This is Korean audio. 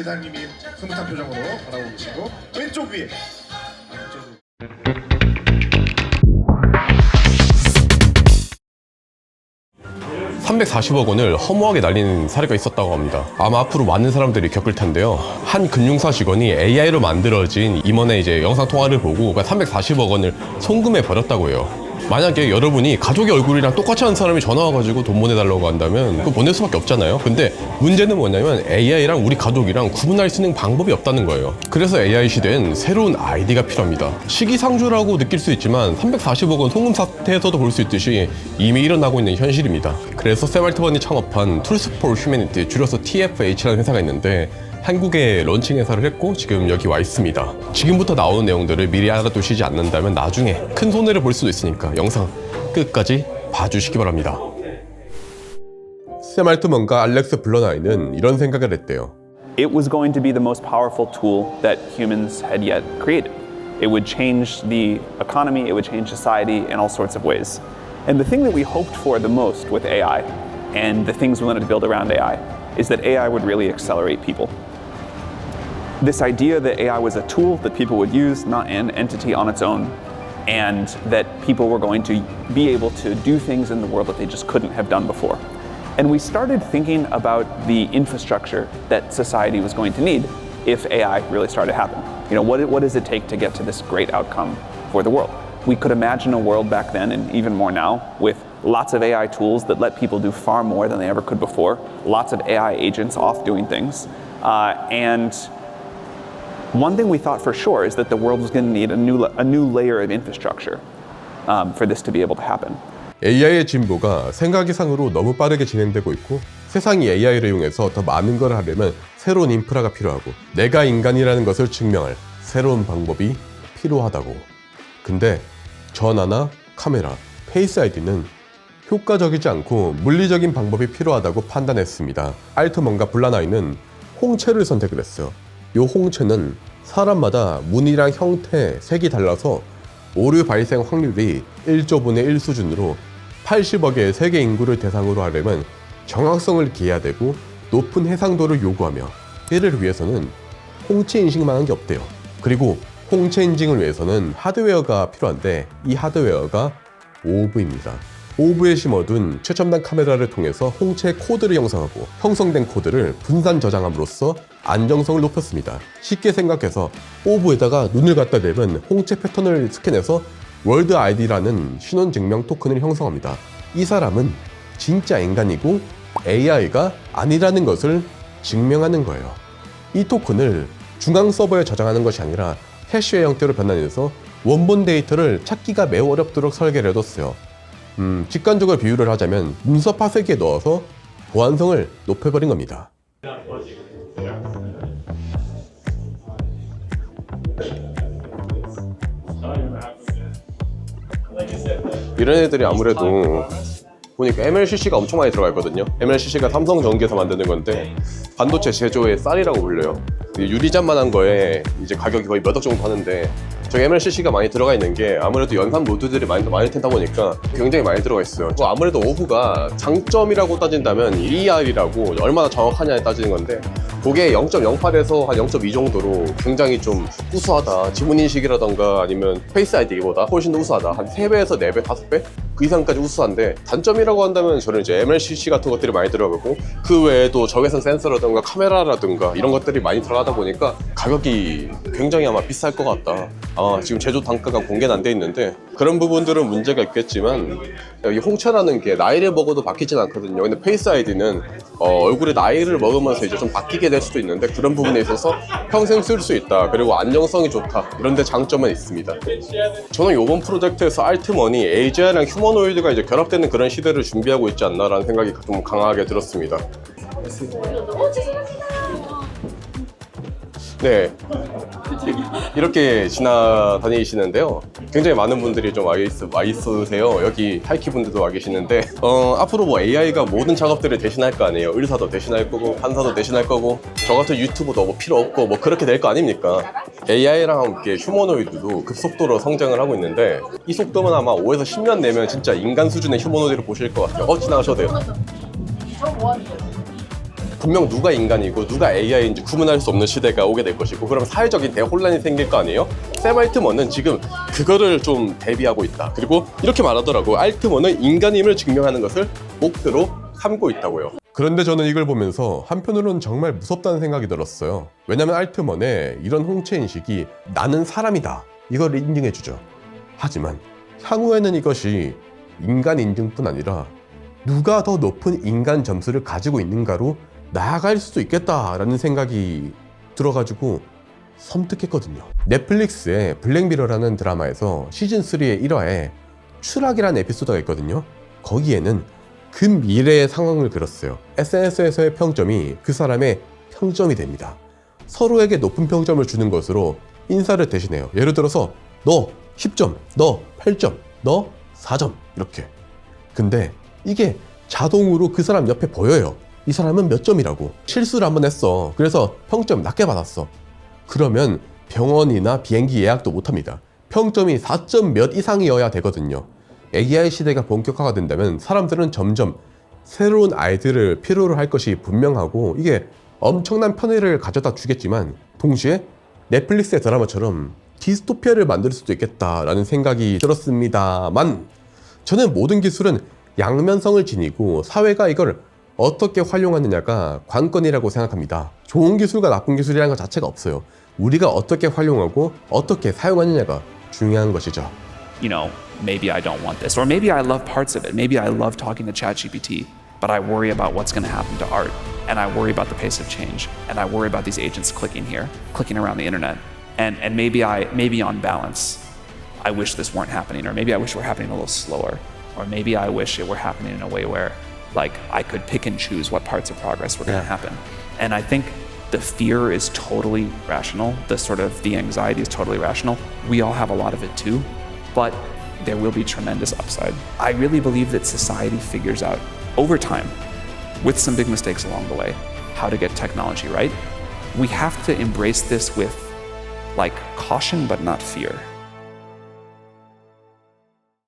기사님이 흐뭇한 표정으로 바라보고 계시고 왼쪽 위에 340억 원을 허무하게 날리는 사례가 있었다고 합니다. 아마 앞으로 많은 사람들이 겪을 텐데요. 한 금융사 직원이 AI로 만들어진 임원의 이제 영상 통화를 보고 340억 원을 송금해 버렸다고 해요. 만약에 여러분이 가족의 얼굴이랑 똑같이 하는 사람이 전화 와가지고 돈 보내달라고 한다면 그거 보낼 수밖에 없잖아요. 근데 문제는 뭐냐면 AI랑 우리 가족이랑 구분할 수 있는 방법이 없다는 거예요. 그래서 AI 시대엔 새로운 아이디가 필요합니다. 시기상조라고 느낄 수 있지만 340억 원 송금 사태에서도 볼 수 있듯이 이미 일어나고 있는 현실입니다. 그래서 샘 알트먼이 창업한 Tools for Humanity, 줄여서 TFH라는 회사가 있는데 한국에 런칭 행사를 했고 지금 여기 와 있습니다. 지금부터 나오는 내용들을 미리 알아두시지 않는다면 나중에 큰 손해를 볼 수도 있으니까 영상 끝까지 봐주시기 바랍니다. 샘 알트먼과 알렉스 블러나이는 이런 생각을 했대요. It was going to be the most powerful tool that humans had yet created. It would change the economy, it would change society in all sorts of ways. And the thing that we hoped for the most with AI and the things we wanted to build around AI is that AI would really accelerate people. This idea that AI was a tool that people would use, not an entity on its own, and that people were going to be able to do things in the world that they just couldn't have done before. And we started thinking about the infrastructure that society was going to need if AI really started to happen. You know, what does it take to get to this great outcome for the world? We could imagine a world back then, and even more now, with lots of AI tools that let people do far more than they ever could before, lots of AI agents off doing things, and one thing we thought for sure is that the world was going to need a new layer of infrastructure for this to be able to happen. AI의 진보가 생각 이상으로 너무 빠르게 진행되고 있고 세상이 AI를 이용해서 더 많은 걸 하려면 새로운 인프라가 필요하고 내가 인간이라는 것을 증명할 새로운 방법이 필요하다고. 근데 전화나 카메라, 페이스 아이디는 효과적이지 않고 물리적인 방법이 필요하다고 판단했습니다. 알트먼과 블라나이는 홍채를 선택을 했어요. 이 홍채는 사람마다 무늬랑 형태, 색이 달라서 오류 발생 확률이 1조분의 1 수준으로 80억의 세계 인구를 대상으로 하려면 정확성을 기해야 되고 높은 해상도를 요구하며 이를 위해서는 홍채 인식만한 게 없대요. 그리고 홍채 인증을 위해서는 하드웨어가 필요한데 이 하드웨어가 오브입니다. 오브에 심어둔 최첨단 카메라를 통해서 홍채 코드를 형성하고 형성된 코드를 분산 저장함으로써 안정성을 높였습니다. 쉽게 생각해서 오브에다가 눈을 갖다 대면 홍채 패턴을 스캔해서 월드 아이디라는 신원증명 토큰을 형성합니다. 이 사람은 진짜 인간이고 AI가 아니라는 것을 증명하는 거예요. 이 토큰을 중앙 서버에 저장하는 것이 아니라 해시의 형태로 변환해서 원본 데이터를 찾기가 매우 어렵도록 설계를 해뒀어요. 직관적으로 비유를 하자면 문서 파쇄기에 넣어서 보안성을 높여버린 겁니다. 이런 애들이 아무래도 보니까 MLCC가 엄청 많이 들어가 있거든요. MLCC가 삼성전기에서 만드는 건데 반도체 제조의 쌀이라고 불려요. 유리잔만한 거에 이제 가격이 거의 몇 억 정도 하는데 저기 MLCC가 많이 들어가 있는 게 아무래도 연산 모듈들이 많이 텐다 보니까 굉장히 많이 들어가 있어요. 아무래도 오브가 장점이라고 따진다면 ER이라고 얼마나 정확하냐에 따지는 건데 그게 0.08에서 한 0.2 정도로 굉장히 좀 우수하다. 지문인식이라던가 아니면 페이스 아이디보다 훨씬 더 우수하다. 한 3배에서 4배, 5배? 그 이상까지 우수한데 단점이라고 한다면 저는 이제 MLCC 같은 것들이 많이 들어가고 그 외에도 적외선 센서라든가 카메라라든가 이런 것들이 많이 들어가다 보니까 가격이 굉장히 아마 비쌀 것 같다. 지금 제조 단가가 공개는 안 돼 있는데 그런 부분들은 문제가 있겠지만 이 홍채라는 게 나이를 먹어도 바뀌진 않거든요. 근데 페이스 아이디는 얼굴에 나이를 먹으면서 이제 좀 바뀌게 될 수도 있는데 그런 부분에 있어서 평생 쓸 수 있다. 그리고 안정성이 좋다. 이런 데 장점은 있습니다. 저는 이번 프로젝트에서 알트먼이 AGI랑 휴머노이드가 이제 결합되는 그런 시대를 준비하고 있지 않나라는 생각이 좀 강하게 들었습니다. 네, 이렇게 지나다니시는데요. 굉장히 많은 분들이 좀 와 있으세요. 여기 타이키 분들도 와 계시는데 앞으로 뭐 AI가 모든 작업들을 대신할 거 아니에요. 의사도 대신할 거고 판사도 대신할 거고 저 같은 유튜버도 뭐 필요 없고 뭐 그렇게 될 거 아닙니까? AI랑 함께 휴머노이드도 급속도로 성장을 하고 있는데 이 속도면 아마 5에서 10년 내면 진짜 인간 수준의 휴머노이드를 보실 것 같아요. 지나가셔도 돼요. 분명 누가 인간이고 누가 AI인지 구분할 수 없는 시대가 오게 될 것이고 그럼 사회적인 대혼란이 생길 거 아니에요? 샘 알트먼은 지금 그거를 좀 대비하고 있다. 그리고 이렇게 말하더라고. 알트먼은 인간임을 증명하는 것을 목표로 삼고 있다고요. 그런데 저는 이걸 보면서 한편으로는 정말 무섭다는 생각이 들었어요. 왜냐면 알트먼의 이런 홍채인식이 나는 사람이다 이걸 인증해주죠. 하지만 향후에는 이것이 인간 인증뿐 아니라 누가 더 높은 인간 점수를 가지고 있는가로 나아갈 수도 있겠다라는 생각이 들어가지고 섬뜩했거든요. 넷플릭스의 블랙미러라는 드라마에서 시즌3의 1화에 추락이라는 에피소드가 있거든요. 거기에는 그 미래의 상황을 그렸어요. SNS에서의 평점이 그 사람의 평점이 됩니다. 서로에게 높은 평점을 주는 것으로 인사를 대신해요. 예를 들어서 너 10점, 너 8점, 너 4점 이렇게. 근데 이게 자동으로 그 사람 옆에 보여요. 이 사람은 몇 점이라고. 실수를 한번 했어. 그래서 평점 낮게 받았어. 그러면 병원이나 비행기 예약도 못합니다. 평점이 4점 몇 이상이어야 되거든요. AI 시대가 본격화가 된다면 사람들은 점점 새로운 아이들을 필요로 할 것이 분명하고 이게 엄청난 편의를 가져다 주겠지만 동시에 넷플릭스의 드라마처럼 디스토피아를 만들 수도 있겠다라는 생각이 들었습니다만 저는 모든 기술은 양면성을 지니고 사회가 이걸 어떻게 활용하느냐가 관건이라고 생각합니다. 좋은 기술과 나쁜 기술이라는 것 자체가 없어요. 우리가 어떻게 활용하고 어떻게 사용하느냐가 중요한 것이죠. You know, maybe I don't want this, or maybe I love parts of it. Maybe I love talking to ChatGPT, but I worry about what's going to happen to art, and I worry about the pace of change, and I worry about these agents clicking here, clicking around the internet, and maybe on balance, I wish this weren't happening, or maybe I wish it were happening a little slower, or maybe I wish it were happening in a way where, like, I could pick and choose what parts of progress were going to happen. And I think the fear is totally rational. The anxiety is totally rational. We all have a lot of it too, but there will be tremendous upside. I really believe that society figures out over time, with some big mistakes along the way, how to get technology right. We have to embrace this with like caution, but not fear.